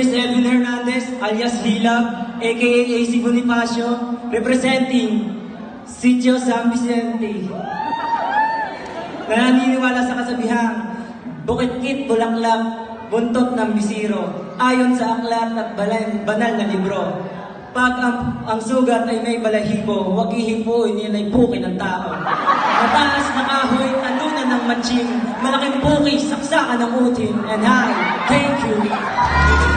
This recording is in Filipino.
is Edwin Hernandez, alias Hilab, aka AC Bonifacio, representing Sitio San Vicente. Naniniwala sa kasabihang, Bukit-kit, bulaklak, buntot ng bisiro, ayon sa aklat at banal na libro. Pag ang sugat ay may balahibo, huwag ihipuin, yan ay puki ng tao. Mataas na kahoy, talunan ng matching, malaking puki, saksakan ng utin, and I thank you.